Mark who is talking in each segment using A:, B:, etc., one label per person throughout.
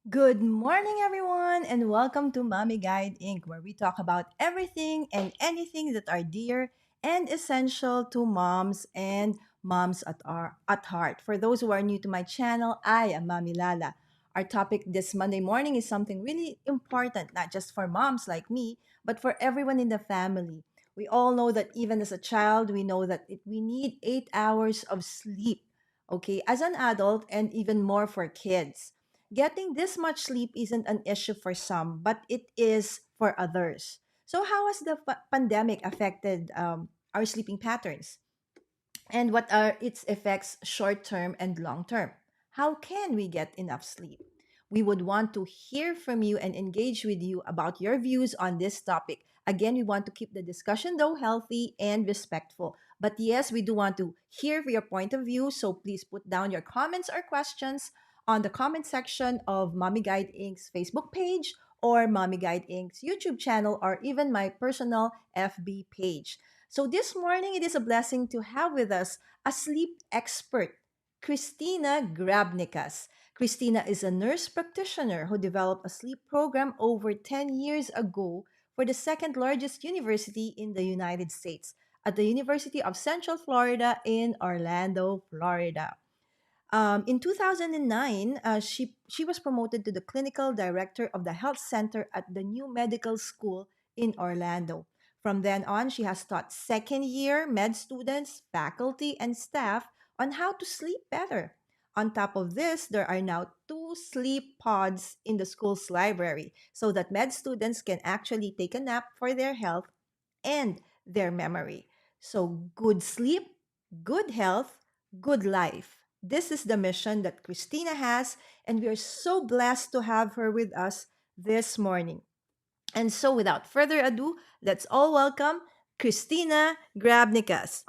A: Good morning, everyone, and welcome to Mommy Guide Inc., where we talk about everything and anything that are dear and essential to moms and moms at heart. For those who are new to my channel, I am Mommy Lala. Our topic this Monday morning is something really important, not just for moms like me, but for everyone in the family. We all know that even as a child, we know that we need 8 hours of sleep, okay, as an adult, and even more for kids. Getting this much sleep isn't an issue for some, but it is for others. So, how has the pandemic affected our sleeping patterns? And what are its effects short term and long term? How can we get enough sleep? We would want to hear from you and engage with you about your views on this topic. Again, we want to keep the discussion though healthy and respectful. But yes, we do want to hear your point of view. So please put down your comments or questions on the comment section of Mommy Guide Inc.'s Facebook page or Mommy Guide Inc.'s YouTube channel or even my personal FB page. So this morning, it is a blessing to have with us a sleep expert, Kristina Grabnickas. Kristina is a nurse practitioner who developed a sleep program over 10 years ago for the second largest university in the United States, at the University of Central Florida in Orlando, Florida. In 2009, she was promoted to the clinical director of the health center at the new medical school in Orlando. From then on, she has taught second year med students, faculty, and staff on how to sleep better. On top of this, there are now two sleep pods in the school's library so that med students can actually take a nap for their health and their memory. So, good sleep, good health, good life. This is the mission that Christina has, and we are so blessed to have her with us this morning. And so, without further ado, let's all welcome Christina Grabnickas.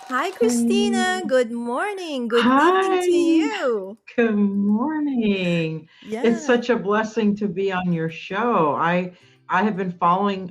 A: Hi, Christina.
B: Hey.
A: Good morning. Good evening to
B: Hi,
A: you.
B: good morning. It's
A: Yeah.
B: such a blessing to be on your show. I have been following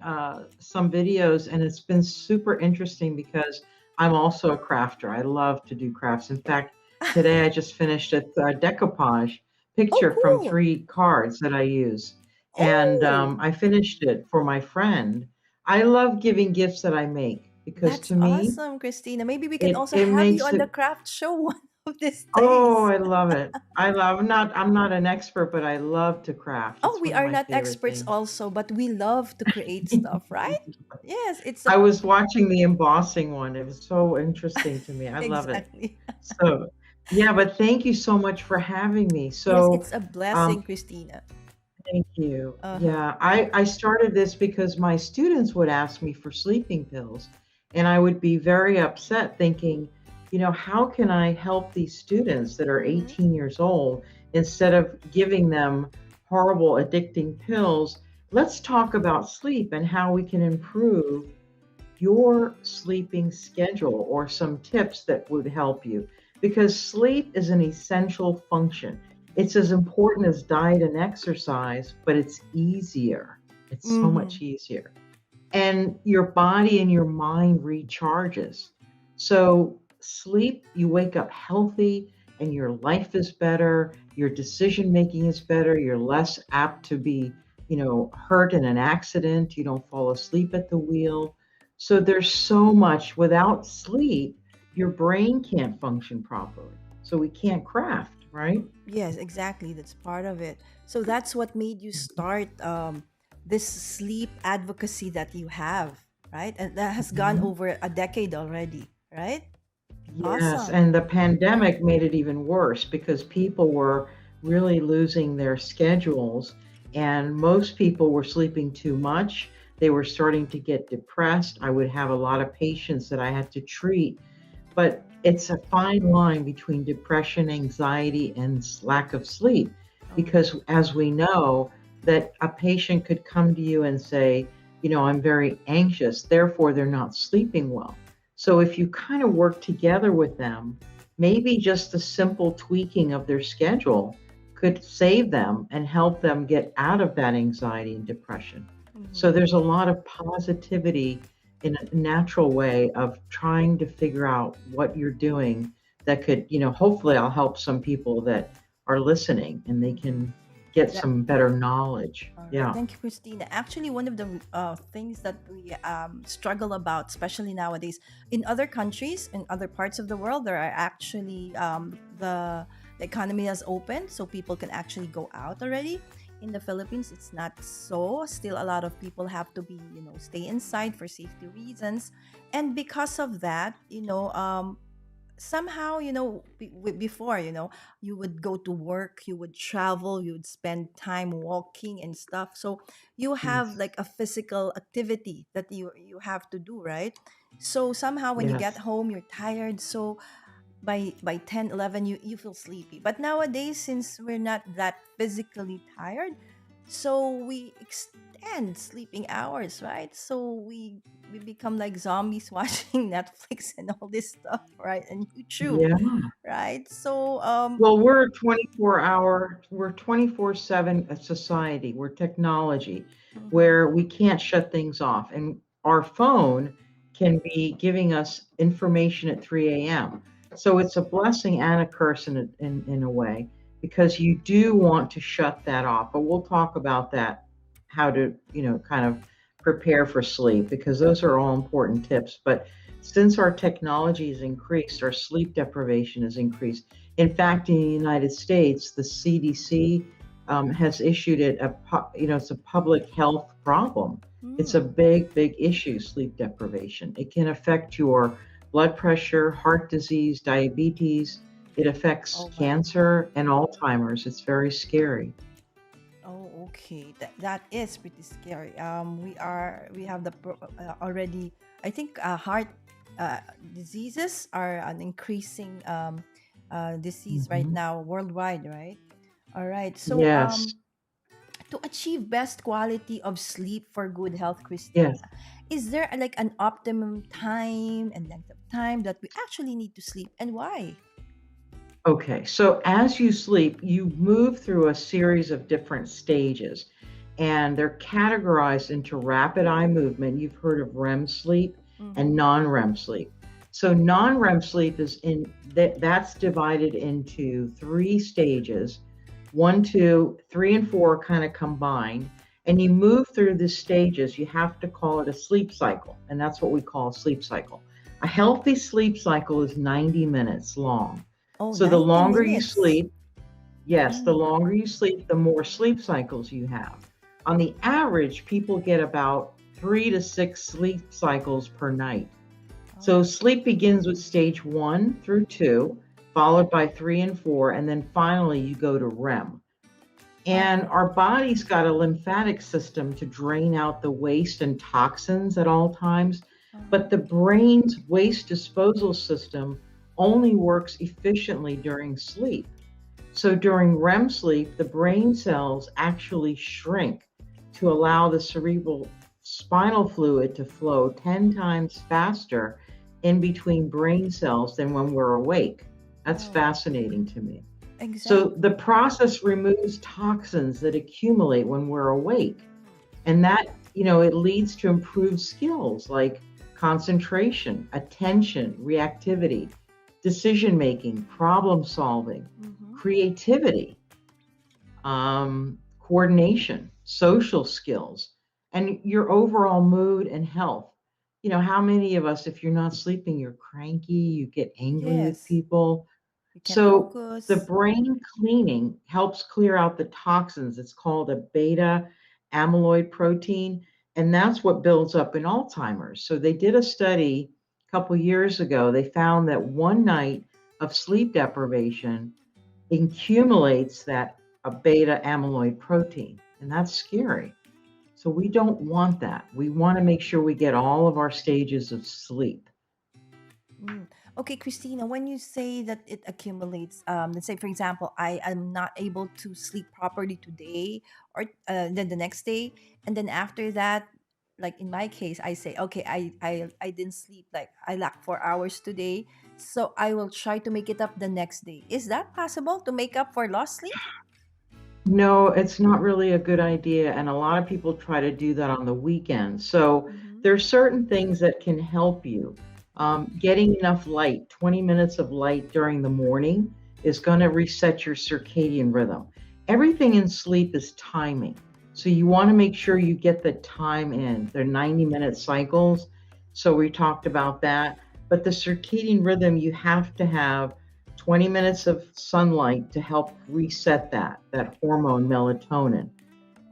B: some videos and it's been super interesting because I'm also a crafter. I love to do crafts. In fact, today I just finished a decoupage
A: Oh,
B: picture from
A: cool.
B: 3 cards that I use. And
A: Oh,
B: I finished it for my friend. I love giving gifts that I make because
A: that's
B: to me,
A: awesome, Christina. Maybe we can
B: it,
A: also
B: it
A: have you
B: makes
A: on the
B: it.
A: craft show one of these
B: Oh,
A: days.
B: I love it. I'm not an expert, but I love to craft.
A: Oh,
B: It's
A: we
B: one of
A: are
B: my
A: not
B: favorite
A: experts
B: things.
A: also, but we love to create stuff, right? Yes, it's
B: I
A: a
B: was watching the embossing one. It was so interesting to me. I love it.
A: exactly.
B: So, yeah, but thank you so much for having me.
A: Yes,
B: So,
A: it's a
B: um,
A: blessing, Christina.
B: thank you.
A: Uh-huh.
B: Yeah, I started this because my students would ask me for sleeping pills, and I would be very upset thinking, how can I help these students that are
A: Mm-hmm.
B: 18 years old instead of giving them horrible, addicting pills? Let's talk about sleep and how we can improve your sleeping schedule or some tips that would help you because sleep is an essential function. It's as important as diet and exercise, but it's easier. It's so
A: Mm-hmm.
B: much easier. And your body and your mind recharges. So, sleep, you wake up healthy and your life is better, your decision making is better, you're less apt to be, hurt in an accident, you don't fall asleep at the wheel. So there's so much without sleep, your brain can't function properly. So we can't craft, right?
A: Yes, exactly. That's part of it. So that's what made you start this sleep advocacy that you have, right? And that has gone
B: Mhm.
A: over a decade already, right?
B: Yes,
A: Awesome.
B: and the pandemic made it even worse because people were really losing their schedules, and most people were sleeping too much. They were starting to get depressed. I would have a lot of patients that I had to treat, but it's a fine line between depression, anxiety, and lack of sleep
A: Oh,
B: because as we know, that a patient could come to you and say, I'm very anxious, therefore they're not sleeping well. So if you kind of work together with them, maybe just the simple tweaking of their schedule could save them and help them get out of that anxiety and depression. So
A: mhm.
B: there's a lot of positivity in a natural way of trying to figure out what you're doing that could, hopefully I'll help some people that are listening and they can get
A: That
B: some better knowledge.
A: All right.
B: Yeah.
A: Thank you, Christina. Actually, one of the things that we struggle about, especially nowadays, in other countries, in other parts of the world, there are actually the economy has opened, so people can actually go out already. In the Philippines, it's not so. Still, a lot of people have to be, stay inside for safety reasons, and because of that, somehow before you would go to work, you would travel, you would spend time walking and stuff, so you have
B: Yes.
A: like a physical activity that you have to do, right? So somehow when you get
B: Yes.
A: home you're tired, so by 10, 11, you feel sleepy. But nowadays, since we're not that physically tired, so we extend sleeping hours, right? So we become like zombies watching Netflix and all this stuff, right? And YouTube,
B: Yeah.
A: right? So
B: Well, we're 24/7 a society, we're technology
A: mhm.
B: where we can't shut things off. And our phone can be giving us information at 3 a.m. So it's a blessing and a curse in a way, because you do want to shut that off. But we'll talk about that, how to, kind of prepare for sleep, because those are all important tips. But since our technology has increased, our sleep deprivation has increased. In fact, in the United States, the CDC has issued it it's a public health problem. It's a
A: Mm.
B: big, big issue, sleep deprivation. It can affect your blood pressure, heart disease, diabetes. It affects
A: Oh my.
B: cancer and Alzheimer's. It's very scary.
A: Oh, okay. That is pretty scary. We have already. I think heart uh, diseases are an increasing disease right
B: Hmm.
A: now worldwide, right? All right. So
B: Yes,
A: to achieve best quality of sleep for good health,
B: yes.
A: Christina, is there like an optimum time and length of time that we actually need to sleep, and why?
B: Okay, so as you sleep, you move through a series of different stages, and they're categorized into rapid eye movement. You've heard of REM sleep and
A: Mm-hmm.
B: non-REM sleep. So non-REM sleep is that's divided into three stages. One, two, three, and four kind of combined. And you move through the stages. You have to call it a sleep cycle, and that's what we call a sleep cycle. A healthy sleep cycle is 90 minutes long.
A: Oh,
B: So the
A: 90
B: longer you
A: minutes.
B: sleep, yes, the
A: Mm.
B: longer you sleep, the more sleep cycles you have. On the average, people get about 3 to 6 sleep cycles per night. So
A: Oh.
B: sleep begins with stage 1 through 2, followed by 3 and 4, and then finally you go to REM. And
A: Oh.
B: our body's got a lymphatic system to drain out the waste and toxins at all times,
A: Uh-huh.
B: but the brain's waste disposal system only works efficiently during sleep. So during REM sleep, the brain cells actually shrink to allow the cerebral spinal fluid to flow 10 times faster in between brain cells than when we're awake. That's
A: Oh.
B: fascinating to me. So the
A: Exactly.
B: process removes toxins that accumulate when we're awake. And that, it leads to improved skills like concentration, attention, reactivity, decision making, problem solving,
A: Mm-hmm.
B: creativity, coordination, social skills, and your overall mood and health. How many of us, if you're not sleeping, you're cranky, you get angry with
A: Yes.
B: people?
A: You can't
B: So the
A: focus.
B: brain cleaning helps clear out the toxins. It's called a beta amyloid protein, and that's what builds up in Alzheimer's. So they did a study a couple years ago. They found that one night of sleep deprivation accumulates that a beta amyloid protein, and that's scary. So we don't want that. We want to make sure we get all of our stages of sleep.
A: Mm. Okay, Christina, when you say that it accumulates, let's say, for example, I am not able to sleep properly today, or then the next day, and then after that, like in my case, I say, okay, I didn't sleep, like I lack 4 hours today, so I will try to make it up the next day. Is that possible to make up for lost sleep?
B: No, it's not really a good idea. And a lot of people try to do that on the weekend. So
A: Mm-hmm.
B: there's certain things that can help you. Getting enough light, 20 minutes of light during the morning is going to reset your circadian rhythm. Everything in sleep is timing. So you want to make sure you get the time in. They're 90-minute cycles. So we talked about that. But the circadian rhythm, you have to have 20 minutes of sunlight to help reset that hormone melatonin.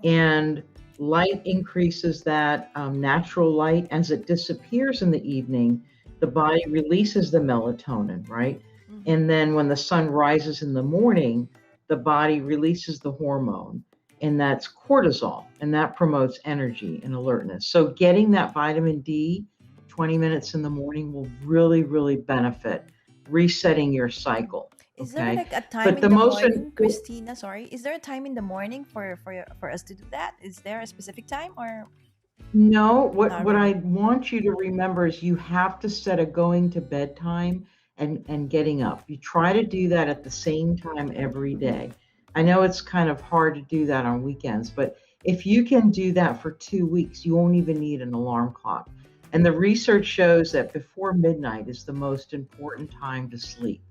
B: And light increases that natural light. As it disappears in the evening, the body releases the melatonin, right?
A: Mm-hmm.
B: And then when the sun rises in the morning, the body releases the hormone, and that's cortisol, and that promotes energy and alertness. So getting that vitamin D 20 minutes in the morning will really, really benefit resetting your cycle.
A: Is there
B: Okay.
A: like a time
B: But
A: in
B: the
A: the
B: most
A: morning,
B: important,
A: Christina? Sorry, is there a time in the morning for us to do that? Is there a specific time or
B: no,
A: not
B: what I
A: really?
B: want you to remember is you have to set a going to bed time and getting up. You try to do that at the same time every day. I know it's kind of hard to do that on weekends, but if you can do that for 2 weeks, you won't even need an alarm clock. And the research shows that before midnight is the most important time to sleep.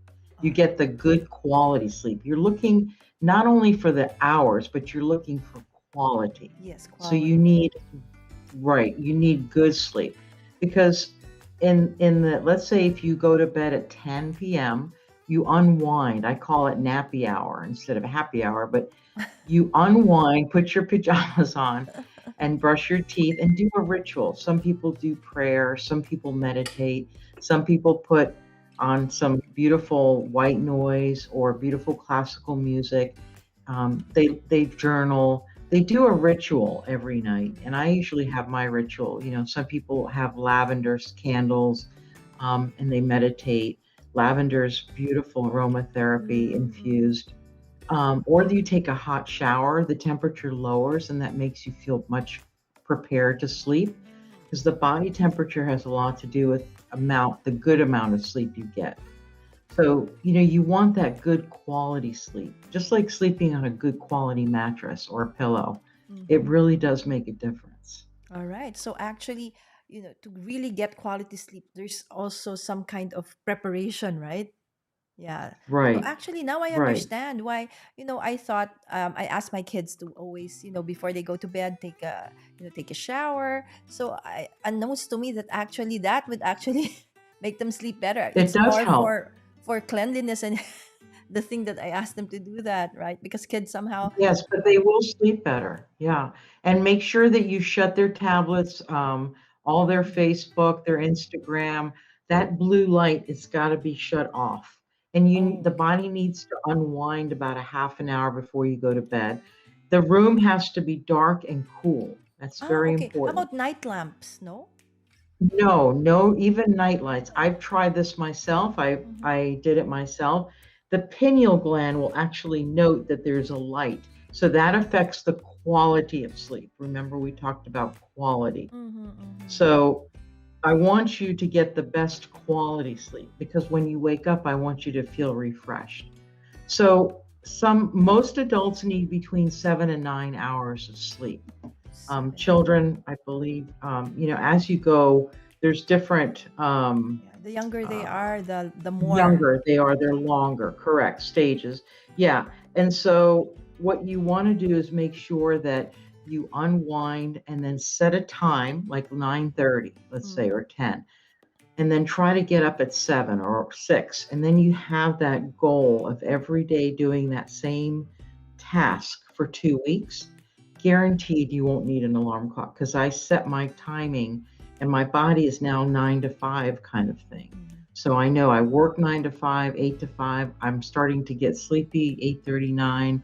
B: You
A: All
B: get
A: right.
B: the good quality sleep. You're looking not only for the hours, but you're looking for quality.
A: Yes,
B: So you
A: quality.
B: need Right, you need good sleep because in the let's say if you go to bed at 10 p.m., you unwind. I call it nappy hour instead of a happy hour, but you unwind, put your pajamas on and brush your teeth and do a ritual. Some people do prayer, some people meditate, some people put on some beautiful white noise or beautiful classical music. They journal. They do a ritual every night, and I usually have my ritual. Some people have lavender candles, and they meditate. Lavender's beautiful aromatherapy
A: Mm-hmm.
B: infused. Or you take a hot shower, the temperature lowers, and that makes you feel much prepared to sleep because the body temperature has a lot to do with the good amount of sleep you get. So, you want that good quality sleep, just like sleeping on a good quality mattress or a pillow. It
A: Mm-hmm.
B: really does make a difference.
A: All right. So actually, to really get quality sleep, there's also some kind of preparation, right? Yeah. So
B: Right,
A: actually, now I
B: right.
A: understand why, I thought I asked my kids to always, before they go to bed, take a shower. So I announced to me that actually that would actually make them sleep better.
B: It
A: It's
B: does
A: more
B: help.
A: for cleanliness and the thing that I asked them to do that, right? Because kids somehow.
B: Yes, but they will sleep better. Yeah. And make sure that you shut their tablets, all their
A: Mhm.
B: Facebook, their Instagram. That blue light, it's got to be shut off. And
A: Oh,
B: the
A: okay.
B: body needs to unwind about a half an hour before you go to bed. The room has to be dark and cool. That's
A: Ah,
B: very
A: okay. How
B: important.
A: about night lamps? No.
B: No, no, even night lights. I've tried this myself. I
A: Mm-hmm.
B: I did it myself. The pineal gland will actually note that there's a light. So that affects the quality of sleep. Remember we talked about quality.
A: Mm-hmm. Mm-hmm.
B: So I want you to get the best quality sleep because when you wake up, I want you to feel refreshed. So most adults need between 7 and 9 hours of sleep.
A: 7 and 9.
B: Children, I believe, as you go, there's different,
A: Yeah. The younger they
B: uh,
A: are, the more.
B: younger they are, they're longer, correct, stages. Yeah. And so what you want to do is make sure that you unwind and then set a time like 9:30, let's say,
A: Mm-hmm.
B: or 10, and then try to get up at 7 or 6. And then you have that goal of every day doing that same task for 2 weeks. Guaranteed you won't need an alarm clock because I set my timing and my body is now 9 to 5 kind of thing.
A: Mm-hmm.
B: So I know I work 9 to 5, 8 to 5. I'm starting to get sleepy 8:39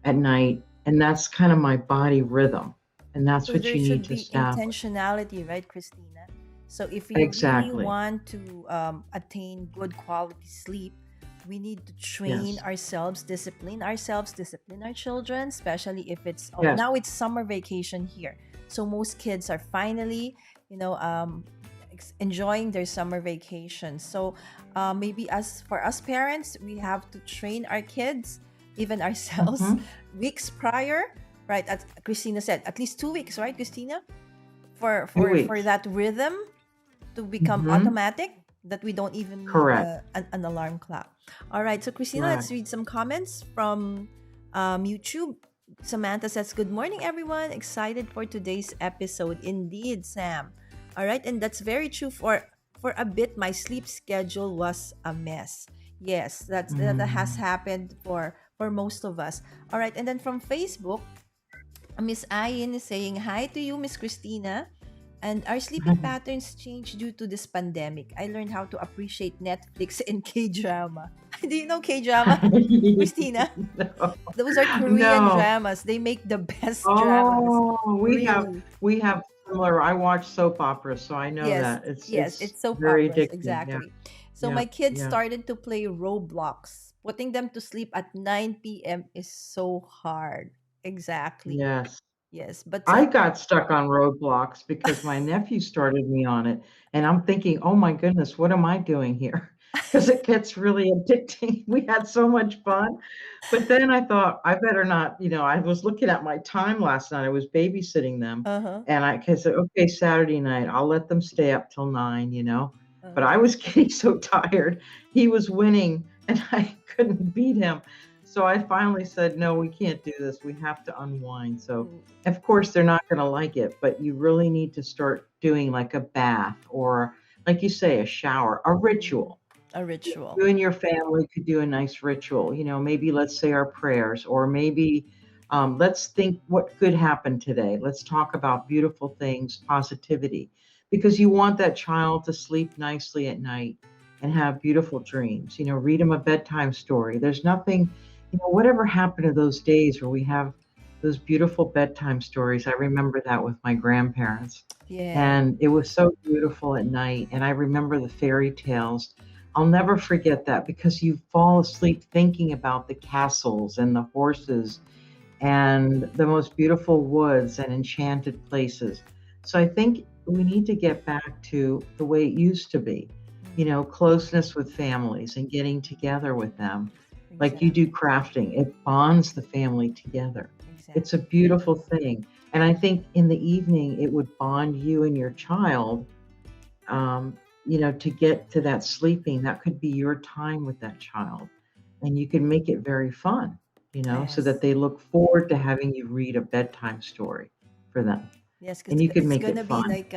B: at night. And that's kind of my body rhythm. And that's
A: So
B: what
A: there
B: you need
A: should
B: to
A: be
B: establish.
A: intentionality, right, Christina? So if we really
B: Exactly.
A: want to attain good quality sleep, we need to train
B: Yes.
A: ourselves, discipline our children, especially if
B: Yes.
A: now it's summer vacation here. So most kids are finally, enjoying their summer vacation. So maybe as for us parents, we have to train our kids, even ourselves,
B: Hmm.
A: weeks prior, right? As Christina said, at least 2 weeks, right, Christina? For
B: Two
A: for
B: weeks.
A: that rhythm to become
B: Hmm.
A: automatic. that we don't even need
B: Correct.
A: an alarm clock. All right, so Christina, let's
B: Correct.
A: read some comments from YouTube. Samantha says, "Good morning, everyone. Excited for today's episode." Indeed, Sam. All right, and that's very true. For a bit, my sleep schedule was a mess. Yes, that has
B: Mm.
A: happened for most of us. All right, and then from Facebook, Miss Ayin is saying hi to you, Miss Christina. And our sleeping patterns changed due to this pandemic. I learned how to appreciate Netflix and K drama. Do you know K drama, Christina?
B: No.
A: Those are Korean
B: No.
A: dramas. They make the best dramas.
B: Oh,
A: Really.
B: we have similar. I watch soap operas, so I know
A: Yes,
B: that.
A: yes,
B: It's
A: it's soap
B: very
A: operas,
B: addicting. Yeah.
A: exactly. So
B: Yeah.
A: my kids
B: Yeah.
A: started to play Roblox. Putting them to sleep at 9 p.m. is so hard. Exactly.
B: Yes.
A: Yes, but
B: I got stuck on roadblocks because my nephew started me on it, and I'm thinking, "Oh my goodness, what am I doing here?" Because it gets really addicting. We had so much fun, but then I thought, "I better not," I was looking at my time last night, I was babysitting them,
A: uh-huh,
B: and I said, "Okay, Saturday night, I'll let them stay up till 9." But
A: uh-huh.
B: I was getting so tired. He was winning, and I couldn't beat him. So I finally said, "No, we can't do this. We have to unwind." So
A: Mm,
B: of course, they're not going to like it, but you really need to start doing like a bath or, like you say, a shower, a
A: mm.
B: ritual.
A: A ritual.
B: You and your family could do a nice ritual. Maybe let's say our prayers, or maybe let's think what could happen today. Let's talk about beautiful things, positivity, because you want that child to sleep nicely at night and have beautiful dreams. Read them a bedtime story. There's nothing, whatever happened to those days where we have those beautiful bedtime stories. I remember that with my grandparents.
A: Yeah.
B: And it was so beautiful at night. And I remember the fairy tales. I'll never forget that because you fall asleep thinking about the castles and the horses and the most beautiful woods and enchanted places. So I think we need to get back to the way it used to be,
A: Mm,
B: closeness with families and getting together with them. Like you do
A: exactly.
B: crafting, it bonds the family together. It's a
A: Exactly.
B: beautiful thing. And I think in the evening, it would bond you and your child, to get to that sleeping. That could be your time with that child. And you can make it very fun, so that
A: Yes.
B: they look forward to having you read a bedtime story for them.
A: Yes,
B: And
A: because
B: you can
A: it's
B: make it
A: gonna be
B: fun.
A: like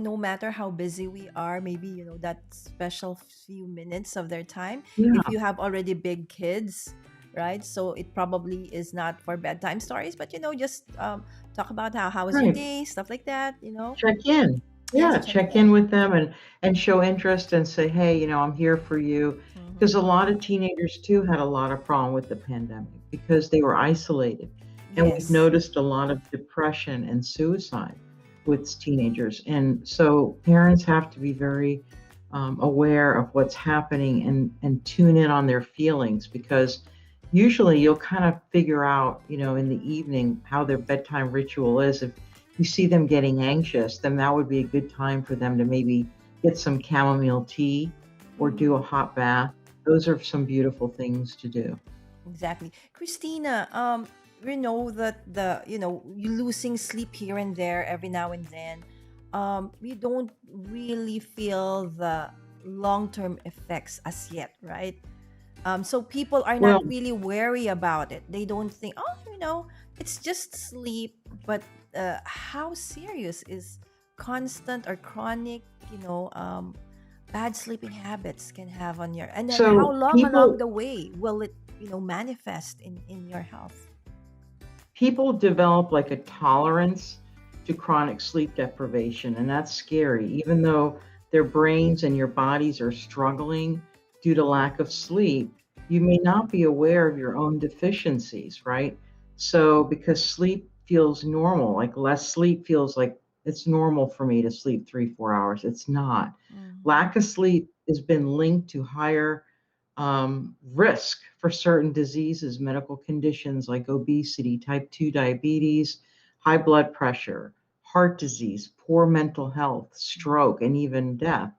A: no matter how busy we are, maybe that special few minutes of their time. If
B: Yeah,
A: you have already big kids, right? So it probably is not for bedtime stories, but just talk about how was your
B: right.
A: day, stuff like that.
B: Check in.
A: Yes,
B: Yeah,
A: check
B: check in
A: in.
B: with them and show interest and say, "Hey, I'm here for you."
A: Mm-hmm.
B: Because a lot of teenagers too had a lot of problem with the pandemic because they were isolated. And we've
A: Yes,
B: noticed a lot of depression and suicide with teenagers. And so parents have to be very aware of what's happening and tune in on their feelings because usually you'll kind of figure out, in the evening how their bedtime ritual is. If you see them getting anxious, then that would be a good time for them to maybe get some chamomile tea or do a
A: mm-hmm.
B: hot bath. Those are some beautiful things to do.
A: Exactly. Christina, we know that you losing sleep here and there every now and then. We don't really feel the long-term effects as yet, right? So people are not
B: Well,
A: really wary about it. They don't think, oh, it's just sleep. But how serious is constant or chronic, you know, um, bad sleeping habits can have on your, and then how
B: so
A: long along
B: people
A: the way will it, manifest in your health?
B: people develop like a tolerance to chronic sleep deprivation, and that's scary. Even though their brains and your bodies are struggling due to lack of sleep, you may not be aware of your own deficiencies, right? So, because sleep feels normal, like less sleep feels like it's normal for me to sleep 3, 4 hours. It's not.
A: Mm-hmm.
B: Lack of sleep has been linked to higher risk for certain diseases, medical conditions like obesity, type 2 diabetes, high blood pressure, heart disease, poor mental health, stroke, and even death.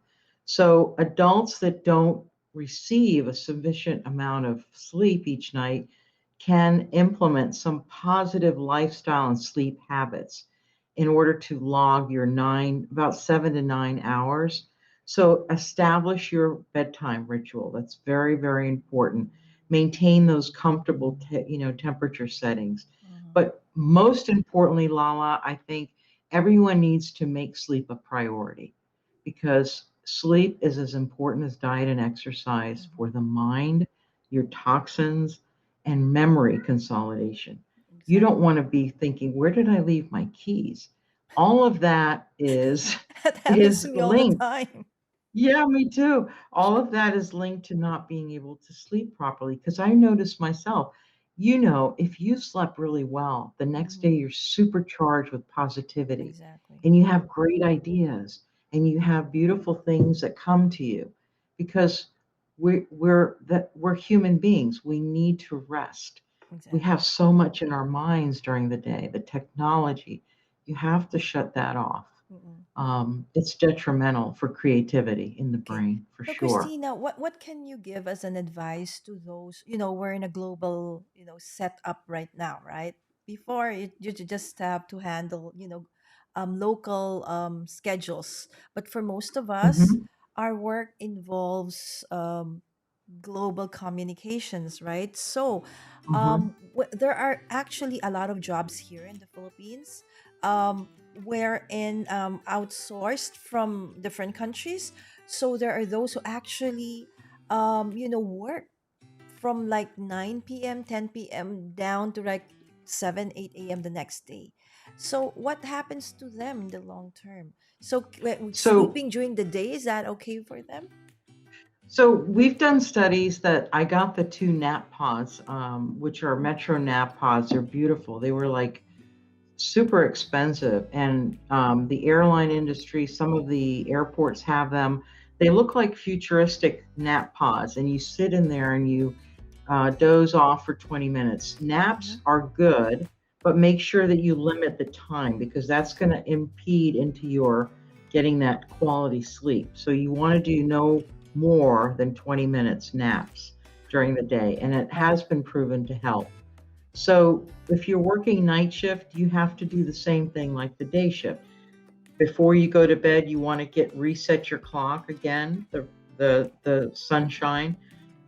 B: So, adults that don't receive a sufficient amount of sleep each night can implement some positive lifestyle and sleep habits in order to log your about 7 to 9 hours. So establish your bedtime ritual. That's very, very important. Maintain those comfortable, temperature settings.
A: Mhm.
B: But most importantly, Lala, I think everyone needs to make sleep a priority because sleep is as important as diet and exercise for
A: Mhm.
B: the mind, your toxins, and memory consolidation. You don't
A: Exactly.
B: want to be thinking, where did I leave my keys? All of that is
A: That happens to
B: is
A: me all the
B: linked.
A: time.
B: Yeah, me too. All of that is linked to not being able to sleep properly. Because I noticed myself, if you slept really well, the next day
A: Mhm.
B: you're supercharged with positivity
A: Exactly.
B: and you have great ideas and you have beautiful things that come to you because we're human beings. We need to rest. We have
A: Exactly.
B: so much in our minds during the day, the technology. You have to shut that off.
A: Mm-mm.
B: It's detrimental for creativity in the
A: Okay.
B: brain for
A: So
B: sure.
A: Christina, what can you give as an advice to those, we're in a global, setup right now, right? Before you just have to handle, local schedules. But for most of us,
B: Hmm.
A: our work involves global communications, right? So,
B: Hmm.
A: there are actually a lot of jobs here in the Philippines, wherein outsourced from different countries. So there are those who actually, work from like 9 p.m., 10 p.m. down to like 7, 8 a.m. the next day. So what happens to them in the long term? So
B: So,
A: sleeping during the day, is that okay for them?
B: so we've done studies that I got the two nap pods, which are Metro nap pods. They're beautiful. They were like super expensive, and the airline industry, some of the airports have them. They look like futuristic nap pods, and you sit in there and you doze off for 20 minutes.
A: Mm-hmm.
B: Naps are good, but make sure that you limit the time because that's going to impede into your getting that quality sleep. So you want to do no more than 20 minutes naps during the day, and it has been proven to help. So if you're working night shift, you have to do the same thing like the day shift. Before you go to bed, you want to get reset your clock again, the sunshine,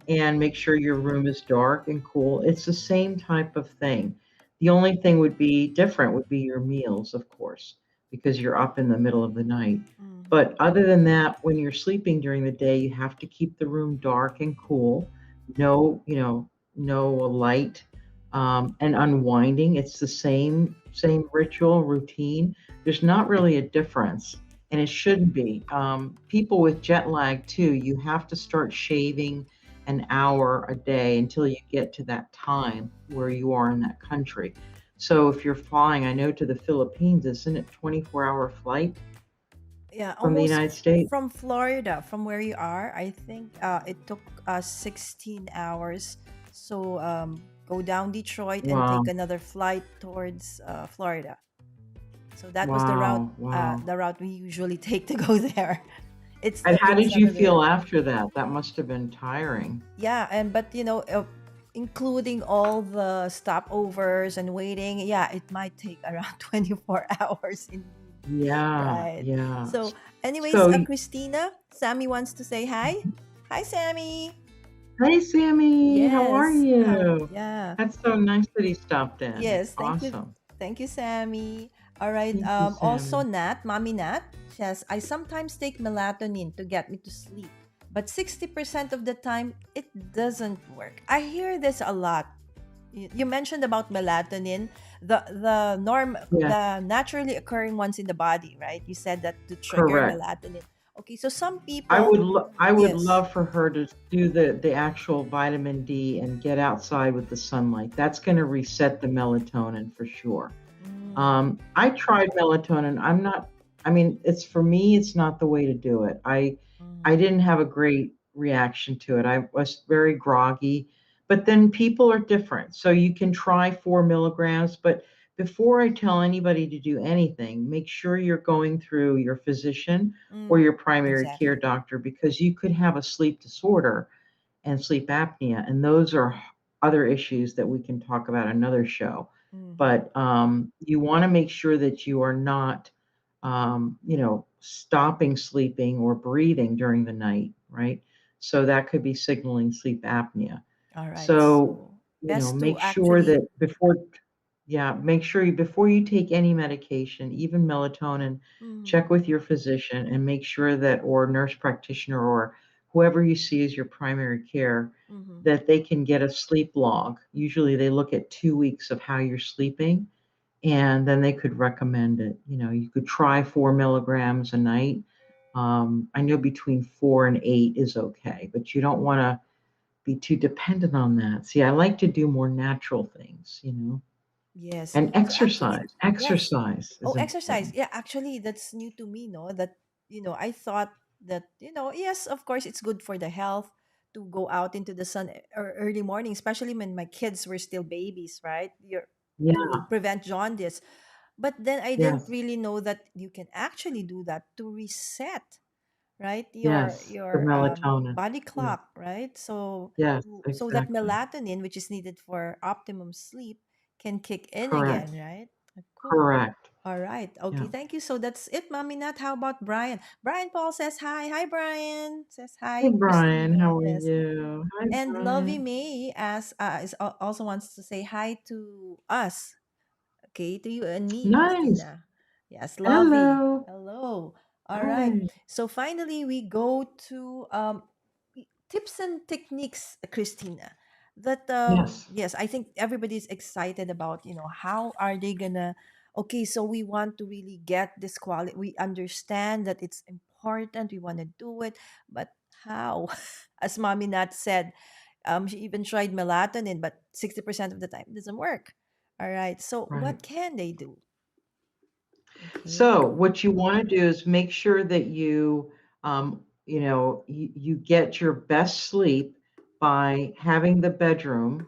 B: and make sure your room is dark and cool. It's the same type of thing. The only thing would be different would be your meals, of course, because you're up in the middle of the night.
A: Mm-hmm.
B: But other than that, when you're sleeping during the day, you have to keep the room dark and cool. No, no light, and unwinding. It's the same ritual routine. There's not really a difference, and it shouldn't be. People with jet lag too, you have to start shaving an hour a day until you get to that time where you are in that country. So if you're flying, I know to the Philippines, isn't it 24-hour flight
A: Yeah,
B: from the
A: almost
B: United States?
A: from Florida, from where you are. I think it took us 16 hours. So go down Detroit and take
B: Wow,
A: another flight towards Florida. So that was
B: wow, wow.
A: the route we usually take to go there.
B: And how
A: It's
B: did you
A: never
B: feel
A: there.
B: after that? That must have been tiring.
A: Yeah, and but including all the stopovers and waiting, yeah, it might take around 24 hours indeed.
B: Yeah,
A: Right.
B: yeah.
A: So, anyways,
B: So,
A: Christina, Sammy wants to say hi. Hi, Sammy.
B: hey, Sammy, how are
A: Yes.
B: you?
A: Yeah.
B: That's so nice that he stopped in.
A: Yes. Thank you.
B: Awesome.
A: Thank you, Sammy. All right.
B: Thank you,
A: Also,
B: Sammy.
A: Nat, Mommy Nat says, I sometimes take melatonin to get me to sleep, but 60% of the time, it doesn't work. I hear this a lot. You mentioned about melatonin,
B: Yeah,
A: the naturally occurring ones in the body, right? You said that to trigger
B: correct.
A: melatonin. Okay, so some people,
B: I would
A: yes.
B: love for her to do the actual vitamin D and get outside with the sunlight. That's going to reset the melatonin for sure.
A: Mm,
B: I tried melatonin. I'm not. I mean, it's for me. It's not the way to do it. I
A: mm,
B: didn't have a great reaction to it. I was very groggy. But then people are different, so you can try 4 milligrams. But before I tell anybody to do anything, make sure you're going through your physician or
A: mm,
B: your primary care
A: exactly.
B: doctor because you could have a sleep disorder and sleep apnea, and those are other issues that we can talk about another show.
A: Mm-hmm.
B: But you want to make sure that you are not, stopping sleeping or breathing during the night, right? So that could be signaling sleep apnea.
A: All right.
B: So,
A: So best to
B: make sure
A: actually.
B: that make sure before you take any medication, even melatonin,
A: Mm-hmm,
B: check with your physician and make sure that, or nurse practitioner, or whoever you see as your primary care,
A: mm-hmm.
B: that they can get a sleep log. Usually they look at 2 weeks of how you're sleeping, and then they could recommend it. You could try 4 milligrams a night. I know between 4 and 8 is okay, but you don't want to be too dependent on that. See, I like to do more natural things.
A: Yes.
B: And
A: So actually,
B: exercise.
A: yes.
B: Exercise
A: Oh,
B: is
A: exercise.
B: important.
A: Yeah, actually, that's new to me, no? That, I thought that, yes, of course, it's good for the health to go out into the sun or early morning, especially when my kids were still babies, right? To
B: Yeah,
A: prevent jaundice. But then I didn't
B: yes,
A: really know that you can actually do that to reset, right? your
B: yes. The
A: your um,
B: melatonin.
A: body
B: Yes,
A: clock, right? So
B: yes,
A: so that
B: exactly.
A: melatonin, which is needed for optimum sleep, can kick in again,
B: Correct.
A: right? Cool.
B: Correct.
A: All right. Okay,
B: Yeah.
A: thank you. So that's it, Mommy Nat. How about Brian? Brian Paul says hi. Hi, Brian. Says
B: Hey,
A: hi,
B: Brian,
A: Christina.
B: how are
A: Yes.
B: you? Hi,
A: And Lovey
B: Brian.
A: May also wants to say hi to us. Okay, to you and me,
B: Nice.
A: Christina. Yes, Lovey.
B: Hello.
A: Hello. All right.
B: Hi.
A: So finally, we go to tips and techniques, Christina. That
B: Yes.
A: yes, I think everybody's excited about. How are they gonna? Okay, so we want to really get this quality. We understand that it's important. We want to do it, but how? As Mommy Nat said, she even tried melatonin, but 60% of the time it doesn't work. All right. So
B: Right.
A: what can they do? Okay.
B: So what you want to do is make sure that you get your best sleep by having the bedroom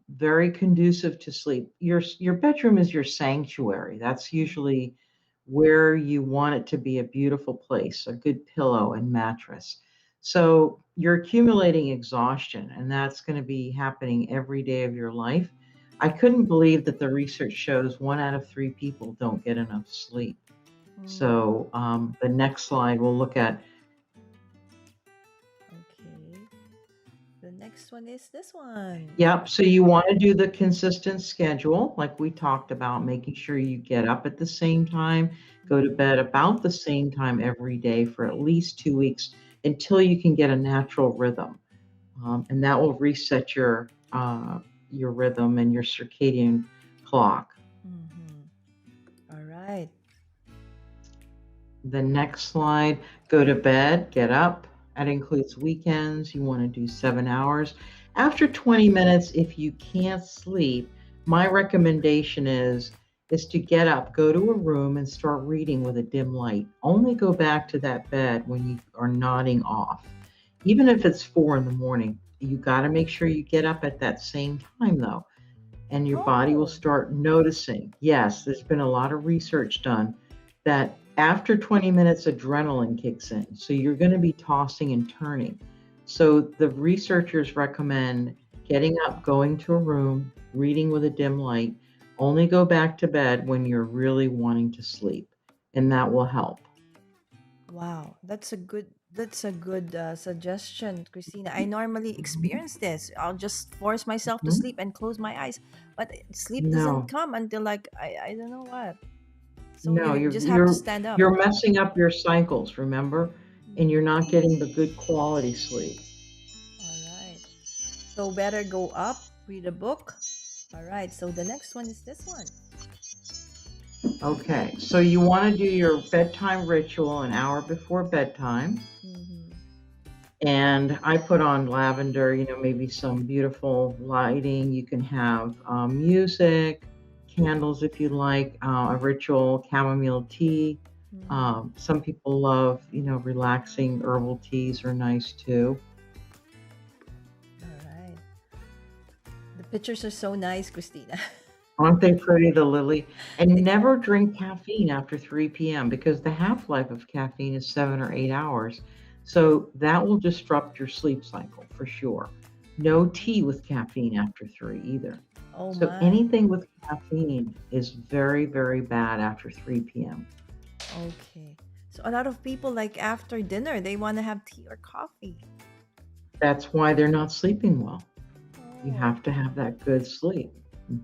B: very conducive to sleep. Your bedroom is your sanctuary. That's
A: Mm-hmm.
B: usually where you want it to be, a beautiful place, a good pillow and mattress. So you're accumulating exhaustion, and that's going to be happening every day of your life. I couldn't believe that the research shows 1 out of 3 people don't get enough sleep.
A: Mm,
B: So the next slide we'll look at.
A: okay. The next one is this one.
B: Yep. So you want to do the consistent schedule, like we talked about, making sure you get up at the same time, go to bed about the same time every day for at least 2 weeks until you can get a natural rhythm, and that will reset your rhythm and your circadian clock.
A: Mm-hmm. All right.
B: The next slide, go to bed, get up. That includes weekends. You want to do 7 hours. After 20 minutes, if you can't sleep, my recommendation is to get up, go to a room and start reading with a dim light. Only go back to that bed when you are nodding off. Even if it's 4 in the morning, you got to make sure you get up at that same time though, and your body will
A: Oh,
B: start noticing. Yes, there's been a lot of research done that after 20 minutes, adrenaline kicks in. So you're going to be tossing and turning. So the researchers recommend getting up, going to a room, reading with a dim light. Only go back to bed when you're really wanting to sleep, and that will help.
A: wow. That's a good suggestion, Christina. I normally
B: Mhm.
A: experience this. I'll just force myself to
B: Mhm.
A: sleep and close my eyes, but sleep doesn't
B: No,
A: come until like I don't know what. So
B: no,
A: you
B: you're
A: just have to
B: you're
A: stand up.
B: you're messing up your cycles, remember? And you're not getting the good quality sleep.
A: All right. So better go up, read a book. All right. So the next one is this one.
B: Okay, so you want to do your bedtime ritual an hour before bedtime.
A: Mm-hmm.
B: And I put on lavender, maybe some beautiful lighting. You can have music, candles if you like, a ritual, chamomile tea.
A: Mm-hmm.
B: Some people love, relaxing herbal teas are nice too.
A: All right. The pictures are so nice, Christina.
B: Aren't they pretty, the lily? And never
A: Exactly.
B: drink caffeine after 3 p.m. because the half life of caffeine is 7 or 8 hours. So that will disrupt your sleep cycle for sure. No tea
A: Mm.
B: with caffeine after 3 either.
A: Oh
B: So
A: my.
B: anything with caffeine is very, very bad after 3 p.m.
A: Okay. So a lot of people like after dinner they want to have tea or coffee.
B: That's why they're not sleeping well. You
A: Oh,
B: have to have that good sleep.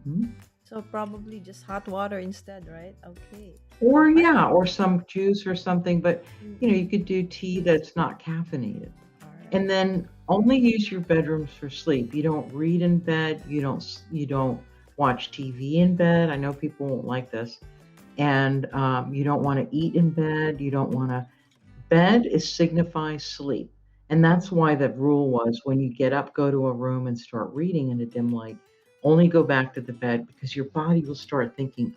B: Hmm.
A: so probably just hot water instead, right? Okay.
B: Or
A: I
B: yeah, or some juice or something, but you
A: mm-mm.
B: could do tea that's not caffeinated.
A: All
B: And
A: right.
B: then only use your bedrooms for sleep. You don't read in bed, you don't watch TV in bed. I know people won't like this. And you don't want to eat in bed. You don't want to. Bed is signifies sleep. And that's
A: Mm.
B: why the rule was when you get up, go to a room and start reading in a dim light, only go back to the bed because your body will start thinking,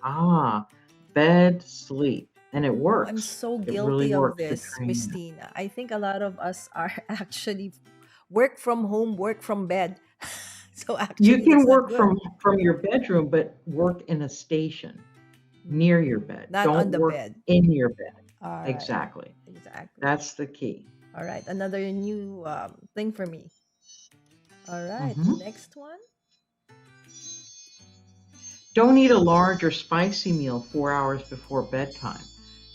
B: bed, sleep. And it
A: Oh, I'm
B: works.
A: so
B: It really
A: guilty of
B: works to
A: this,
B: train that.
A: Christina. I think a lot of us are actually work from home, work from bed. So
B: You
A: actually
B: can
A: that's not
B: work
A: good.
B: from your bedroom, but work in a station near your
A: Mm,
B: bed.
A: not
B: Don't
A: on the
B: work
A: bed.
B: in your bed.
A: All right.
B: Exactly.
A: Exactly.
B: That's the key.
A: All right. Another new thing for me. All right.
B: Hmm.
A: Next one.
B: Don't eat a large or spicy meal 4 hours before bedtime.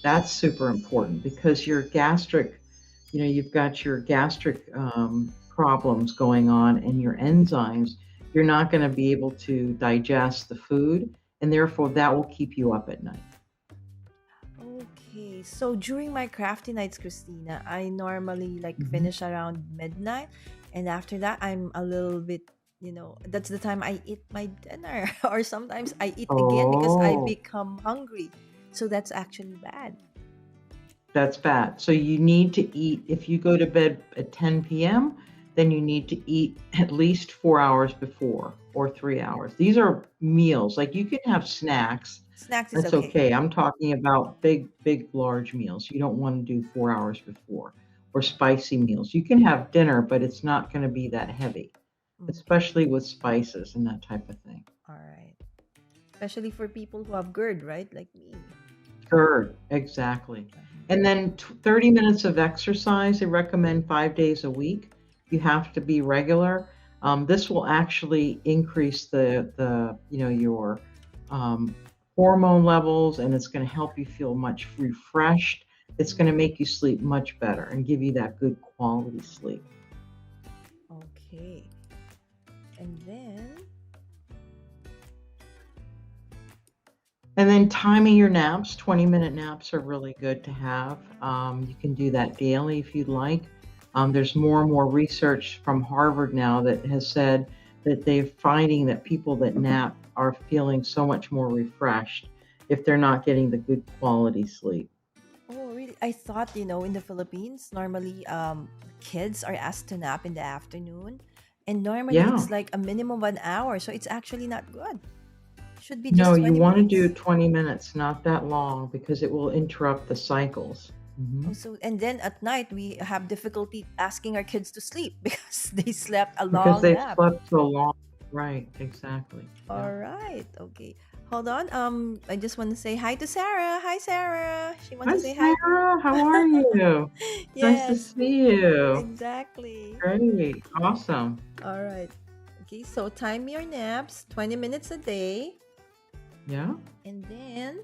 B: That's super important because your gastric, you've got your gastric problems going on and your enzymes. You're not going to be able to digest the food, and therefore that will keep you up at night.
A: Okay. So during my crafty nights, Christina, I normally like
B: Hmm.
A: finish around midnight. And after that, I'm a little bit, that's the time I eat my dinner. Or sometimes I eat again because I
B: Oh,
A: become hungry. So that's actually bad.
B: that's bad. So you need to eat, if you go to bed at 10 p.m., then you need to eat at least 4 hours before or 3 hours. These are meals. Like you can have snacks.
A: Snacks is
B: That's
A: okay.
B: okay. I'm talking about big, big, large meals. You don't want to do 4 hours before or spicy meals. You can have dinner, but it's not going to be that heavy, especially
A: Okay.
B: with spices and that type of thing.
A: All right. Especially for people who have GERD, right? Like me.
B: Sure, exactly. And
A: Mhm.
B: then 30 minutes of exercise. They recommend 5 days a week. You have to be regular. This will actually increase your um, hormone levels, and it's going to help you feel much refreshed. It's going to
A: Mhm.
B: make you sleep much better and give you that good quality sleep.
A: Okay. And then,
B: And then timing your naps, 20-minute naps are really good to have. You can do that daily if you'd like. There's more and more research from Harvard now that has said that they're finding that people that nap are feeling so much more refreshed if they're not getting the good quality sleep.
A: oh, really? I thought, in the Philippines, normally kids are asked to nap in the afternoon. And normally
B: Yeah.
A: it's like a minimum of an hour. So it's actually not good. Should be
B: No,
A: just
B: you
A: 20
B: want to do
A: minutes.
B: 20 minutes, not that long, because it will interrupt the cycles.
A: Oh,
B: Hmm.
A: so and then at night we have difficulty asking our kids to sleep because they slept a
B: Because
A: long
B: they've
A: nap.
B: slept so long. Right, exactly. Yeah.
A: All right. Okay. Hold on. I just want to say hi to Sarah. Hi, Sarah. She wants
B: Hi,
A: to say hi too.
B: Sarah. How are you? Nice to
A: Yes,
B: see you.
A: exactly.
B: Great. Awesome.
A: All right. Okay. So time your naps, 20 minutes a day,
B: Yeah.
A: and then.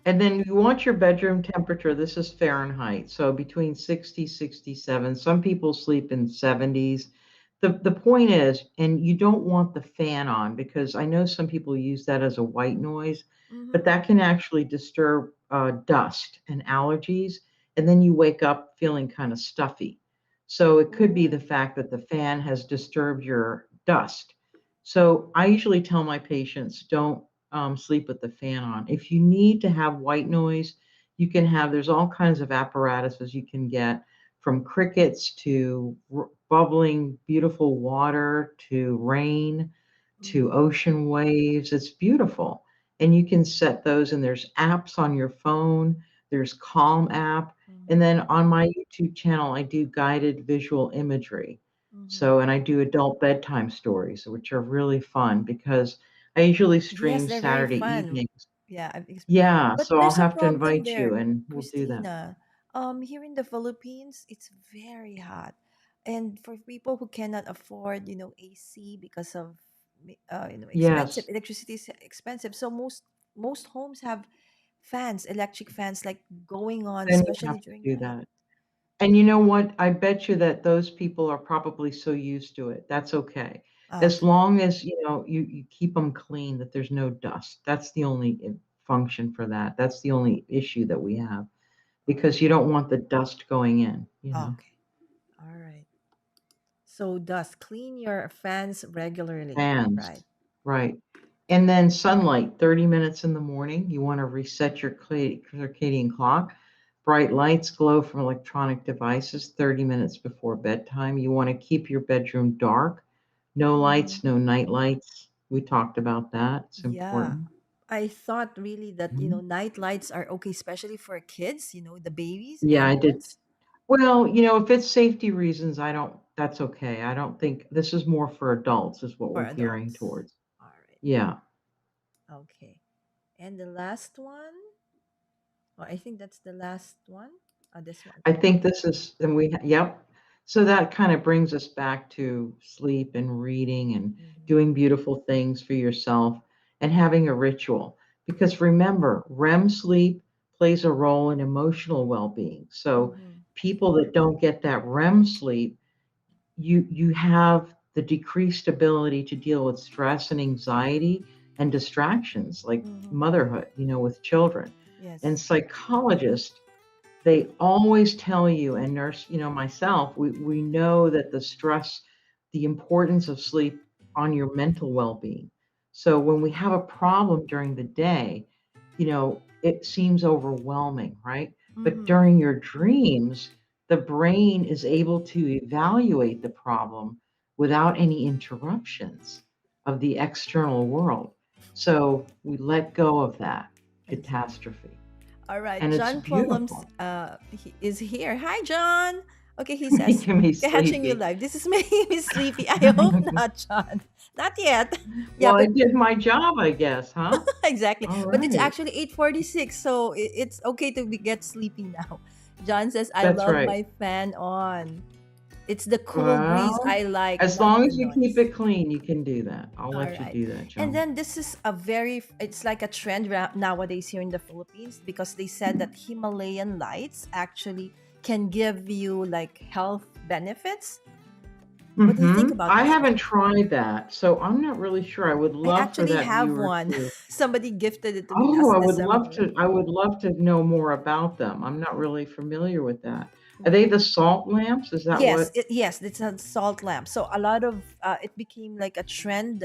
B: And then you want your bedroom temperature. This is Fahrenheit. So between 60, 67. Some people sleep in 70s. The point is, and you don't want the fan on because I know some people use that as a white noise, but
A: Mm-hmm.
B: that can actually disturb dust and allergies. And then you wake up feeling kind of stuffy. So it could be the
A: Oh.
B: fact that the fan has disturbed your dust. So I usually tell my patients, don't sleep with the fan on. If you need to have white noise, there's all kinds of apparatuses you can get from crickets to bubbling, beautiful water to rain to
A: Mm-hmm.
B: ocean waves. It's beautiful. And you can set those, and there's apps on your phone, there's Calm app. And
A: Mm-hmm.
B: then on my YouTube channel, I do guided visual imagery.
A: Mm-hmm.
B: So, and I do adult bedtime stories, which are really fun because I usually
A: Yes,
B: stream
A: they're very
B: Saturday
A: fun.
B: evenings.
A: Yeah,
B: Yeah,
A: but
B: so I'll
A: there's a
B: have to
A: problem
B: invite you
A: there,
B: and we'll do that.
A: Christina. Here in the Philippines, it's very hot, and for people who cannot afford, AC because of, expensive
B: Yes.
A: electricity is expensive. So most homes have fans, electric fans, like going on,
B: Then you
A: especially
B: have to
A: during
B: do
A: night.
B: that. And you know what? I bet you that those people are probably so used to it. That's okay.
A: Ah,
B: As
A: okay.
B: long as, you keep them clean, that there's no dust. That's the only function for that. That's the only issue that we have because you don't want the dust going in.
A: Okay. All right. So dust, clean your fans regularly.
B: Fans,
A: Right.
B: right. And then sunlight, 30 minutes in the morning. You want to reset your circadian clock. Bright lights glow from electronic devices 30 minutes before bedtime. You want to keep your bedroom dark. No
A: Mm-hmm.
B: lights, no night lights. We talked about that. It's
A: Yeah.
B: important.
A: I thought really that,
B: Mhm.
A: night lights are okay, especially for kids, the babies,
B: Yeah, I did.
A: infants,
B: Well, if it's safety reasons, that's okay. I don't think this is more for adults, is what
A: for
B: we're gearing
A: adults.
B: towards.
A: All right.
B: Yeah.
A: Okay. And the last one, oh, I think that's the last one. This one.
B: I think this is, and yep. So that kind of brings us back to sleep and reading and
A: Mm-hmm.
B: doing beautiful things for yourself and having a ritual. Because remember, REM sleep plays a role in emotional well being. So
A: Mm-hmm.
B: people that don't get that REM sleep, you have the decreased ability to deal with stress and anxiety and distractions like
A: Mm-hmm.
B: motherhood, with children. And
A: Yes.
B: psychologists, they always tell you, and nurse, myself, we know that the stress, the importance of sleep on your mental well-being. So when we have a problem during the day, it seems overwhelming, right? But
A: Mm-hmm.
B: during your dreams, the brain is able to evaluate the problem without any interruptions of the external world. So we let go of that
A: I see.
B: catastrophe,
A: All right.
B: and it's
A: John Pullums
B: beautiful.
A: is here. Hi, John. Okay, he says,
B: Making me
A: catching you
B: sleepy.
A: live. This is making me sleepy. I hope not, John. Not yet. Yeah,
B: Well, I
A: but
B: did my job, I guess, huh?
A: exactly.
B: All
A: But it's
B: right.
A: actually 8:46, so it's okay to get sleepy now. John says, I
B: That's
A: love
B: right.
A: my fan on. It's the cool breeze
B: Well,
A: I like,
B: as
A: not
B: long
A: the
B: as you keep
A: noise.
B: it clean, you can do that. I'll
A: All
B: let you
A: right.
B: do that,
A: And
B: Joan.
A: then this is it's like a trend nowadays here in the Philippines because they said that Himalayan lights actually can give you like health benefits. What do you think about
B: I
A: this?
B: haven't tried that, so I'm not really sure. I would
A: I
B: love for
A: actually
B: that
A: have
B: viewer
A: one.
B: to.
A: Somebody gifted it to me
B: Oh,
A: last
B: I would love
A: December.
B: to. I would love to know more about them. I'm not really familiar with that. Are they
A: Mhm.
B: the salt lamps? Is that
A: Yes,
B: what?
A: yes, it's a salt lamp. So a lot of it became like a trend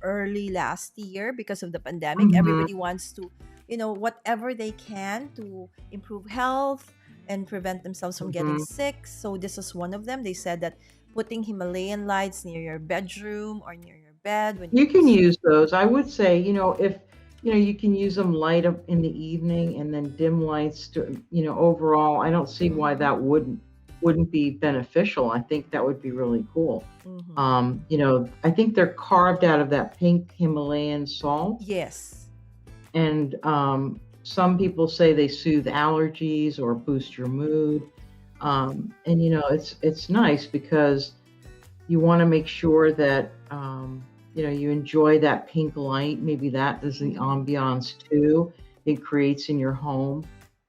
A: early last year because of the pandemic.
B: Hmm.
A: Everybody wants to, whatever they can to improve health and prevent themselves from getting
B: Hmm.
A: sick. So this is one of them. They said that putting Himalayan lights near your bedroom or near your bed when
B: You
A: you're
B: can use those. I would say, if you can use them light up in the evening and then dim lights to, overall, I don't see why
A: mm-hmm,
B: that wouldn't be beneficial. I think that would be really cool.
A: mm-hmm.
B: I think they're carved out of that pink Himalayan salt,
A: Yes.
B: and some people say they soothe allergies or boost your mood. And it's nice because you want to make sure that you enjoy that pink light. Maybe that is the
A: Mm-hmm.
B: ambiance too it creates in your home.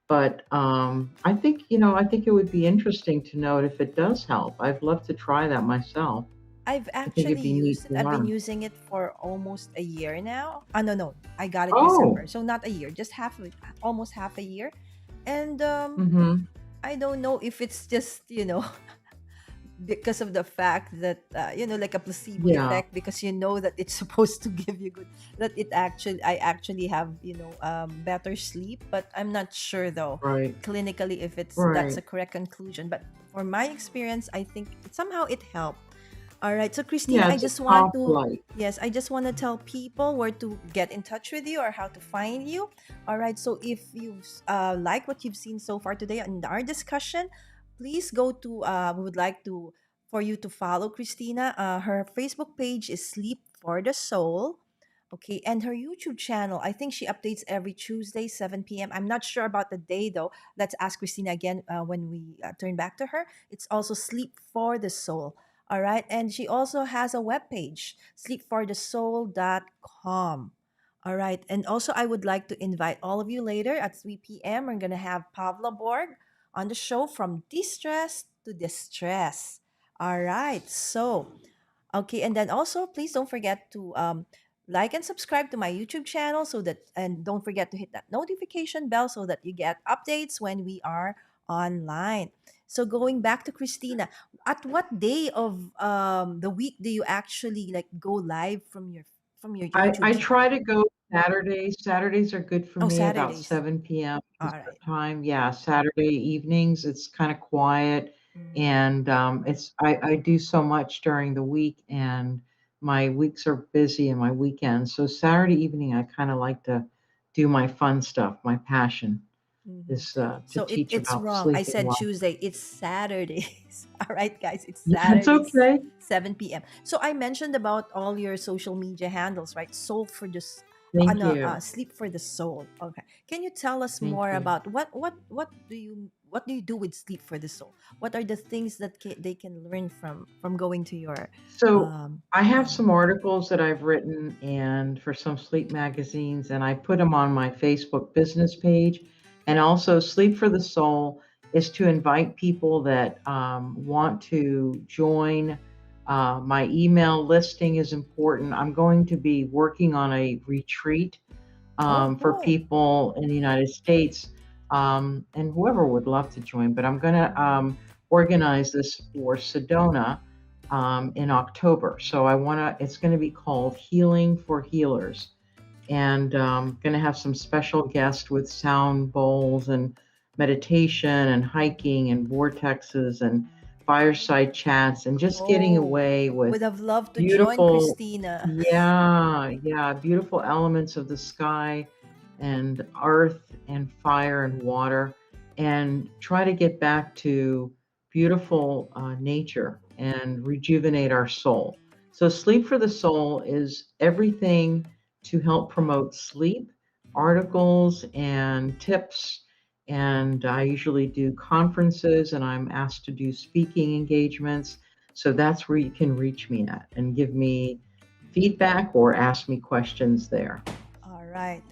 B: But I think it would be interesting to know if it does help. I'd love to try that myself.
A: I've
B: I think
A: actually
B: it'd be neat
A: used it.
B: to
A: I've been
B: learn.
A: using it for almost a year now. No, no. I got it
B: Oh.
A: December. So not a year, just almost half a year. And
B: Mm-hmm.
A: I don't know if it's just, because of the fact that like a placebo
B: Yeah.
A: effect because you know that it's supposed to give you good that it actually I actually have, better sleep, but I'm not sure though
B: Right.
A: clinically if it's that's
B: Right.
A: a correct conclusion. But for my experience, I think somehow it helped. All right. So, Christina,
B: Yeah,
A: I
B: it's a
A: just want
B: soft
A: to,
B: light.
A: yes, I just want to tell people where to get in touch with you or how to find you. All right. So, if you like what you've seen so far today in our discussion, please go to, we would like to, for you to follow Christina. Her Facebook page is Sleep for the Soul. Okay. And her YouTube channel, I think she updates every Tuesday, 7 p.m. I'm not sure about the day though. Let's ask Christina again when we turn back to her. It's also Sleep for the Soul. All right. And she also has a webpage, sleepforthesoul.com. All right. And also, I would like to invite all of you later at 3 p.m. We're going to have Pavla Borg on the show from distress to distress. All right. So, okay. And then also, please don't forget to like and subscribe to my YouTube channel so that, and don't forget to hit that notification bell so that you get updates when we are online. So, going back to Christina, at what day of the week do you actually like go live from your
B: I
A: YouTube
B: try
A: channel?
B: to go Saturdays. Saturdays are good for
A: Oh,
B: me about
A: Saturdays.
B: 7 p.m.
A: All
B: Eastern
A: right.
B: time. Yeah, Saturday evenings, it's kind of quiet.
A: Mm-hmm.
B: And I do so much during the week, and my weeks are busy and my weekends. So Saturday evening, I kind of like to do my fun stuff. My passion
A: Mm-hmm.
B: is to
A: So
B: teach
A: it's
B: about
A: wrong. I
B: sleeping
A: said
B: well.
A: Tuesday. It's Saturdays. All right, guys. It's
B: Yeah, it's
A: Saturdays,
B: okay.
A: 7 p.m. So I mentioned about all your social media handles, right? Soul for this,
B: Thank
A: no,
B: you.
A: sleep for the soul. Okay. Can you tell us
B: Thank
A: more
B: you.
A: about what do you do with sleep for the soul? What are the things that they can learn from going to your
B: So
A: um
B: I have
A: uh,
B: some articles that I've written and for some sleep magazines, and I put them on my Facebook business page. And also, Sleep for the Soul is to invite people that want to join. My email listing is important. I'm going to be working on a retreat
A: oh,
B: for
A: cool.
B: people in the United States, and whoever would love to join. But I'm going to
A: Mm-hmm.
B: organize this for Sedona in October. So I want to. It's going to be called Healing for Healers, and going to have some special guests with sound bowls and meditation and hiking and vortexes and fireside chats and just getting
A: Oh,
B: away with
A: would have loved to join
B: beautiful,
A: Christina.
B: yeah, yeah, beautiful elements of the sky and earth and fire and water, and try to get back to beautiful nature and rejuvenate our soul. So, Sleep for the Soul is everything to help promote sleep, articles and tips. And I usually do conferences and I'm asked to do speaking engagements. So that's where you can reach me at and give me feedback or ask me questions there.
A: All right.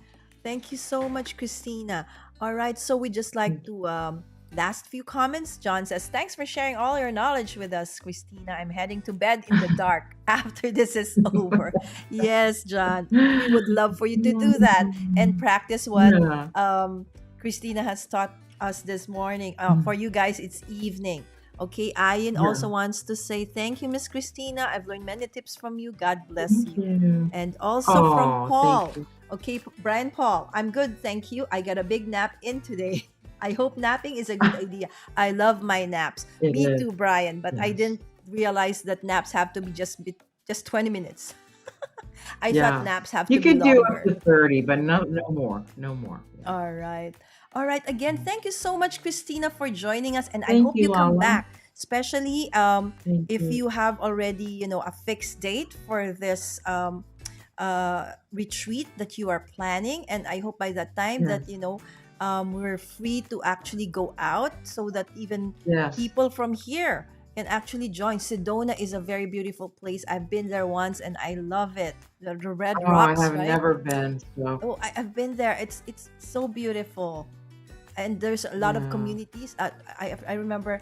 A: Thank you so much, Christina. All right. So we just like
B: Thank
A: to last few comments. John says, "Thanks for sharing all your knowledge with us, Christina. I'm heading to bed in the dark after this is over." Yes, John. We would love for you to do that and practice what
B: Yeah.
A: Christina has taught us this morning. For
B: Mm.
A: you guys, it's evening. Okay, Ayin also
B: Yeah.
A: wants to say thank you, Miss Christina. I've learned many tips from you. God bless
B: Thank
A: you.
B: you.
A: And also from
B: Oh, thank
A: Paul.
B: you.
A: Okay, Brian Paul, I'm good, thank you. I got a big nap in today. I hope napping is a good idea. I love my naps.
B: It
A: Me
B: is.
A: too, Brian, but I
B: Yes.
A: didn't realize that naps have to be just 20 minutes. I thought
B: Yeah.
A: naps have to
B: You
A: be
B: could do up
A: longer.
B: to 30, but no more. No more. Yeah.
A: All right. All right. Again, thank you so much, Christina, for joining us. And I
B: Thank
A: hope
B: you,
A: you come
B: Lala.
A: back, especially
B: Thank
A: if
B: you.
A: you have already, a fixed date for this retreat that you are planning. And I hope by that time that,
B: Yes.
A: we're free to actually go out so that even
B: Yes.
A: people from here can actually join. Sedona is a very beautiful place. I've been there once and I love it. The red
B: Oh, I
A: rocks,
B: have
A: right?
B: never been, so
A: Oh, I've been there. It's so beautiful, and there's a lot of
B: yeah.
A: communities. I remember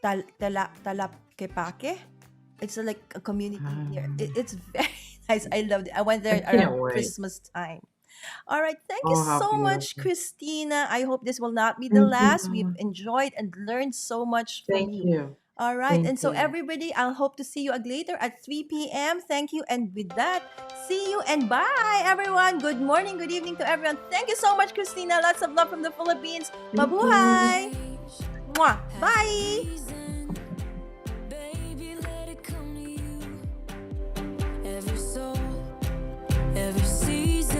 A: Talapkepake. It's like a community near. It's very nice. I loved it. I went
B: I
A: there
B: can't
A: around
B: wait.
A: Christmas time. All right, thank you
B: Oh, how
A: so much,
B: beautiful.
A: Christina. I hope this will not be the
B: Thank you,
A: last. We've
B: Lala.
A: enjoyed and learned so much from
B: Thank
A: you.
B: you.
A: All right, and
B: Thank
A: so
B: you.
A: everybody, I'll hope to see you later at 3 p.m. Thank you, and with that, see you and bye, everyone. Good morning, good evening to everyone. Thank you so much, Christina. Lots of love from the Philippines.
B: Thank you.
A: Mabuhay! Mwah! Bye!